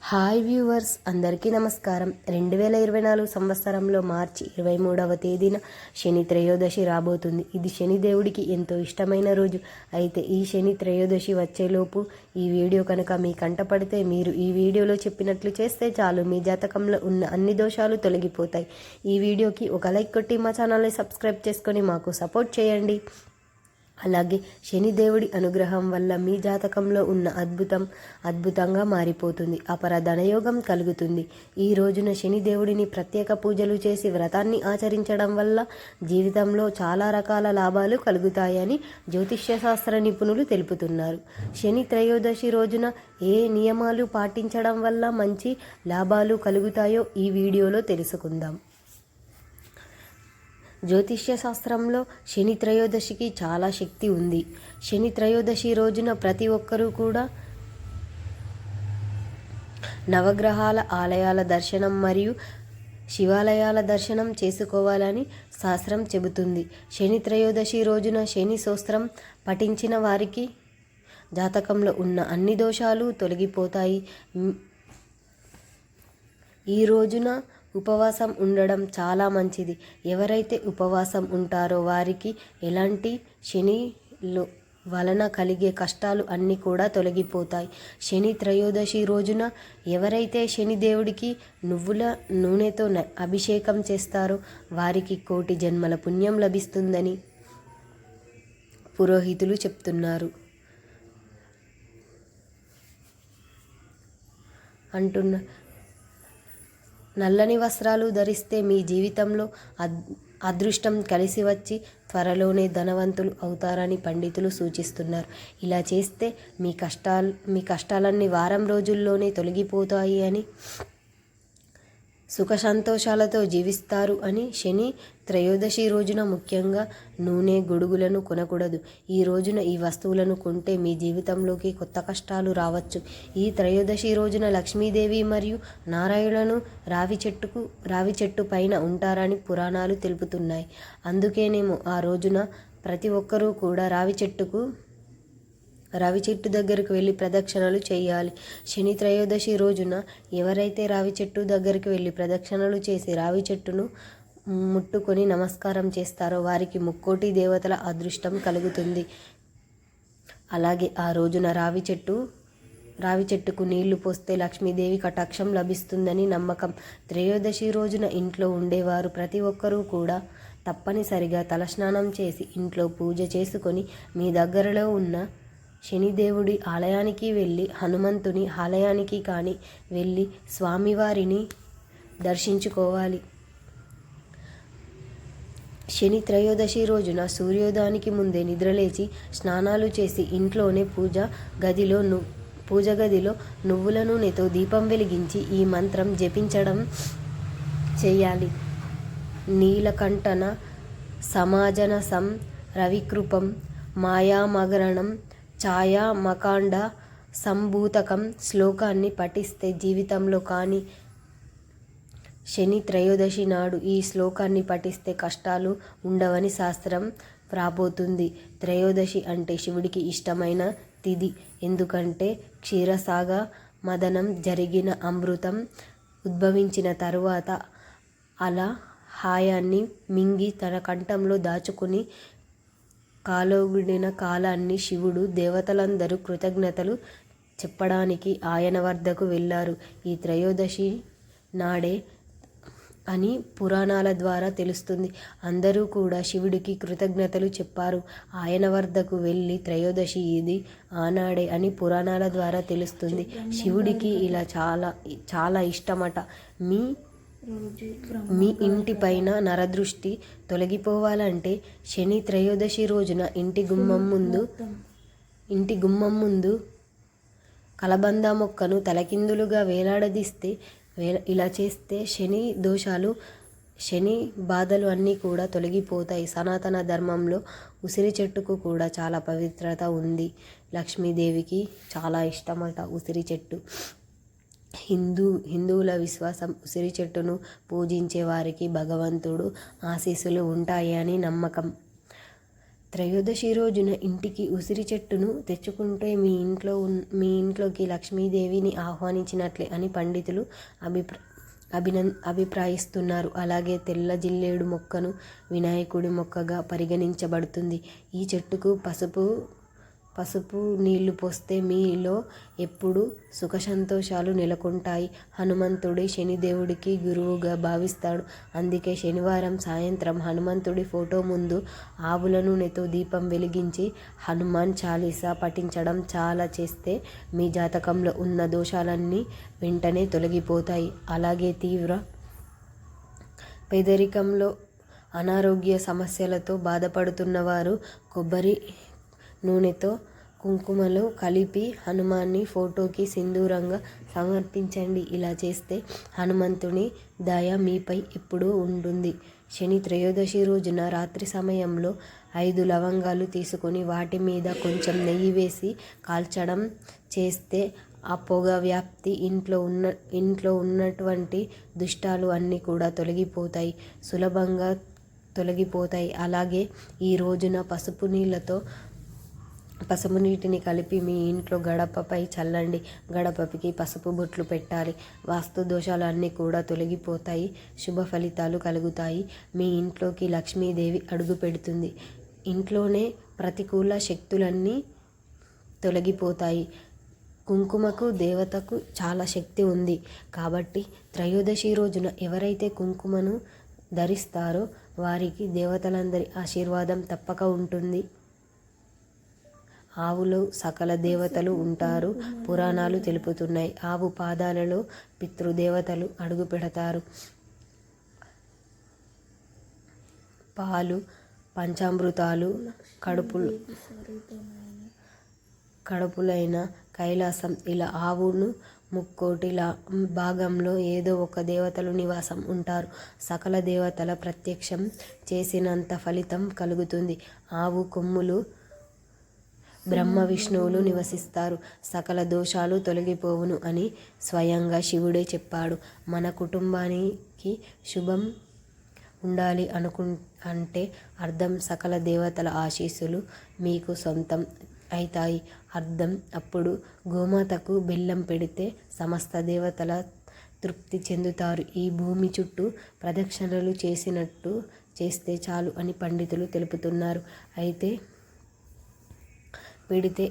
Hi viewers, అందరికీ నమస్కారం. 2024 సంవత్సరంలో మార్చి 23వ తేదీన శని త్రయోదశి రాబోతుంది. ఇది శనిదేవుడికి ఎంతో ఇష్టమైన రోజు. అయితే ఈ శని త్రయోదశి వచ్చేలోపు ఈ వీడియో కనుక మీ కంటపడితే మీరు ఈ వీడియోలో చెప్పినట్లు చేస్తే చాలు, మీ జాతకంలో ఉన్న అన్ని దోషాలు తొలగిపోతాయి. ఈ వీడియోకి ఒక లైక్ కొట్టి మా ఛానల్ని సబ్స్క్రైబ్ చేసుకొని మాకు సపోర్ట్ చేయండి. అలాగే శనిదేవుడి అనుగ్రహం వల్ల మీ జాతకంలో ఉన్న అద్భుతంగా మారిపోతుంది. అపర ధనయోగం కలుగుతుంది. ఈ రోజున శనిదేవుడిని ప్రత్యేక పూజలు చేసి వ్రతాన్ని ఆచరించడం వల్ల జీవితంలో చాలా రకాల లాభాలు కలుగుతాయని జ్యోతిష్య శాస్త్ర నిపుణులు తెలుపుతున్నారు. శని త్రయోదశి రోజున ఏ నియమాలు పాటించడం వల్ల మంచి లాభాలు కలుగుతాయో ఈ వీడియోలో తెలుసుకుందాం. జ్యోతిష్య శాస్త్రంలో శని త్రయోదశికి చాలా శక్తి ఉంది. శని త్రయోదశి రోజున ప్రతి ఒక్కరూ కూడా నవగ్రహాల ఆలయాల దర్శనం మరియు శివాలయాల దర్శనం చేసుకోవాలని శాస్త్రం చెబుతుంది. శని త్రయోదశి రోజున శని స్తోత్రం పఠించిన వారికి జాతకంలో ఉన్న అన్ని దోషాలు తొలగిపోతాయి. ఈ రోజున ఉపవాసం ఉండడం చాలా మంచిది. ఎవరైతే ఉపవాసం ఉంటారో వారికి ఎలాంటి శనిలో వలన కలిగే కష్టాలు అన్నీ కూడా తొలగిపోతాయి. శని త్రయోదశి రోజున ఎవరైతే శనిదేవుడికి నువ్వుల నూనెతో అభిషేకం చేస్తారో వారికి కోటి జన్మల పుణ్యం లభిస్తుందని పురోహితులు చెప్తున్నారు నల్లని వస్త్రాలు ధరిస్తే మీ జీవితంలో అదృష్టం కలిసి వచ్చి త్వరలోనే ధనవంతులు అవుతారని పండితులు సూచిస్తున్నారు. ఇలా చేస్తే మీ కష్టాలన్నీ వారం రోజుల్లోనే తొలగిపోతాయి అని, సుఖ సంతోషాలతో జీవిస్తారు అని. శని త్రయోదశి రోజున ముఖ్యంగా నూనె, గొడుగులను కొనకూడదు. ఈ రోజున ఈ వస్తువులను కొంటే మీ జీవితంలోకి కొత్త కష్టాలు రావచ్చు. ఈ త్రయోదశి రోజున లక్ష్మీదేవి మరియు నారాయణులను రావి చెట్టు పైన ఉంటారని పురాణాలు తెలుపుతున్నాయి. అందుకేనేమో ఆ రోజున ప్రతి ఒక్కరూ కూడా రావి చెట్టు దగ్గరకు వెళ్ళి ప్రదక్షిణలు చేయాలి. శని త్రయోదశి రోజున ఎవరైతే రావి చెట్టు దగ్గరికి వెళ్ళి ప్రదక్షిణలు చేసి రావి చెట్టును ముట్టుకొని నమస్కారం చేస్తారో వారికి ముక్కోటి దేవతల అదృష్టం కలుగుతుంది. అలాగే ఆ రోజున రావి చెట్టుకు నీళ్లు పోస్తే లక్ష్మీదేవి కటాక్షం లభిస్తుందని నమ్మకం. త్రయోదశి రోజున ఇంట్లో ఉండేవారు ప్రతి ఒక్కరూ కూడా తప్పనిసరిగా తలస్నానం చేసి ఇంట్లో పూజ చేసుకొని మీ దగ్గరలో ఉన్న శనిదేవుడి ఆలయానికి వెళ్ళి, హనుమంతుని ఆలయానికి కానీ వెళ్ళి స్వామివారిని దర్శించుకోవాలి. శని త్రయోదశి రోజున సూర్యోదయానికి ముందే నిద్రలేచి స్నానాలు చేసి ఇంట్లోనే పూజ గదిలో నువ్వుల నూనెతో దీపం వెలిగించి ఈ మంత్రం జపించడం చేయాలి. నీలకంఠన సమాజనసం రవికృపం మాయామగరణం ఛాయా మకాండ సంభూతకం శ్లోకాన్ని పఠిస్తే జీవితంలో కానీ శని త్రయోదశి నాడు ఈ శ్లోకాన్ని పఠిస్తే కష్టాలు ఉండవని శాస్త్రం రాబోతుంది. త్రయోదశి అంటే శివుడికి ఇష్టమైన తిథి. ఎందుకంటే క్షీరసాగ మదనం జరిగిన అమృతం ఉద్భవించిన తరువాత అలా హాయాన్ని మింగి తన కంఠంలో దాచుకుని కాలోగుడిన కాలాన్ని శివుడు దేవతలందరూ కృతజ్ఞతలు చెప్పడానికి ఆయన వద్దకు వెళ్ళారు. ఈ త్రయోదశి నాడే అని పురాణాల ద్వారా తెలుస్తుంది. అందరూ కూడా శివుడికి కృతజ్ఞతలు చెప్పారు. ఆయన వద్దకు వెళ్ళి త్రయోదశి ఇది ఆనాడే అని పురాణాల ద్వారా తెలుస్తుంది. శివుడికి ఇలా చాలా చాలా ఇష్టమట. మీ ఇంటి పైన నరదృష్టి తొలగిపోవాలంటే శని త్రయోదశి రోజున ఇంటి గుమ్మం ముందు కలబంద మొక్కను తలకిందులుగా వేలాడదీస్తే, ఇలా చేస్తే శని బాధలు అన్నీ కూడా తొలగిపోతాయి. సనాతన ధర్మంలో ఉసిరి చెట్టుకు కూడా చాలా పవిత్రత ఉంది. లక్ష్మీదేవికి చాలా ఇష్టమట ఉసిరి చెట్టు. హిందువుల విశ్వాసం ఉసిరి చెట్టును పూజించే వారికి భగవంతుడు ఆశీస్సులు ఉంటాయి అని నమ్మకం. త్రయోదశి రోజున ఇంటికి ఉసిరి చెట్టును తెచ్చుకుంటే మీ ఇంట్లోకి లక్ష్మీదేవిని ఆహ్వానించినట్లే అని పండితులు అభిప్రాయిస్తున్నారు. అలాగే తెల్ల జిల్లేడు మొక్కను వినాయకుడి మొక్కగా పరిగణించబడుతుంది. ఈ చెట్టుకు పసుపు నీళ్లు పోస్తే మీలో ఎప్పుడూ సుఖ సంతోషాలు నెలకొంటాయి. హనుమంతుడి శనిదేవుడికి గురువుగా భావిస్తాడు. అందుకే శనివారం సాయంత్రం హనుమంతుడి ఫోటో ముందు ఆవుల నూనెతో దీపం వెలిగించి హనుమాన్ చాలీసా పఠించడం చాలా చేస్తే మీ జాతకంలో ఉన్న దోషాలన్నీ వెంటనే తొలగిపోతాయి. అలాగే తీవ్ర పేదరికంలో అనారోగ్య సమస్యలతో బాధపడుతున్నవారు కొబ్బరి నూనెతో కుంకుమలో కలిపి హనుమాన్ని ఫోటోకి సింధూరంగా సమర్పించండి. ఇలా చేస్తే హనుమంతుని దయ మీపై ఎప్పుడూ ఉంటుంది. శని త్రయోదశి రోజున రాత్రి సమయంలో 5 లవంగాలు తీసుకొని వాటి మీద కొంచెం నెయ్యి వేసి కాల్చడం చేస్తే ఆ పొగ వ్యాప్తి ఇంట్లో ఉన్నటువంటి దుష్టాలు అన్నీ కూడా సులభంగా తొలగిపోతాయి. అలాగే ఈ రోజున పసుపు నీటిని కలిపి మీ ఇంట్లో గడపపై చల్లండి. గడపకి పసుపు బొట్లు పెట్టాలి. వాస్తు దోషాలు అన్నీ కూడా తొలగిపోతాయి. శుభ ఫలితాలు కలుగుతాయి. మీ ఇంట్లోకి లక్ష్మీదేవి అడుగు పెడుతుంది. ఇంట్లోనే ప్రతికూల శక్తులన్నీ తొలగిపోతాయి. కుంకుమకు దేవతకు చాలా శక్తి ఉంది. కాబట్టి త్రయోదశి రోజున ఎవరైతే కుంకుమను ధరిస్తారో వారికి దేవతలందరి ఆశీర్వాదం తప్పక ఉంటుంది. ఆవులో సకల దేవతలు ఉంటారు. పురాణాలు తెలుపుతున్నాయి. ఆవు పాదాలలో పితృదేవతలు అడుగు పెడతారు. పాలు, పంచామృతాలు, కడుపులైన కైలాసం ఇలా ఆవును ముక్కోటి భాగంలో ఏదో ఒక దేవతలు నివాసం ఉంటారు. సకల దేవతల ప్రత్యక్షం చేసినంత ఫలితం కలుగుతుంది. ఆవు కొమ్ములు బ్రహ్మ విష్ణువులు నివసిస్తారు. సకల దోషాలు తొలగిపోవును అని స్వయంగా శివుడే చెప్పాడు. మన కుటుంబానికి శుభం ఉండాలి అంటే అర్థం సకల దేవతల ఆశీస్సులు మీకు సొంతం అవుతాయి. అప్పుడు గోమాతకు బెల్లం పెడితే సమస్త దేవతల తృప్తి చెందుతారు. ఈ భూమి చుట్టూ ప్రదక్షిణలు చేసినట్టు చేస్తే చాలు అని పండితులు తెలుపుతున్నారు. అయితే పెడితే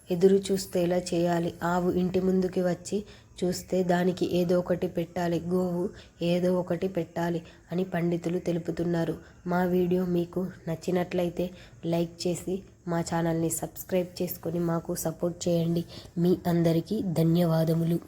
ఎదురు చూస్తేలా చేయాలి. ఆవు ఇంటి ముందుకి వచ్చి చూస్తే దానికి ఏదో ఒకటి పెట్టాలి. గోవు ఏదో ఒకటి పెట్టాలి అని పండితులు తెలుపుతున్నారు. మా వీడియో మీకు నచ్చినట్లయితే లైక్ చేసి మా ఛానల్ని సబ్స్క్రైబ్ చేసుకొని మాకు సపోర్ట్ చేయండి. మీ అందరికీ ధన్యవాదములు.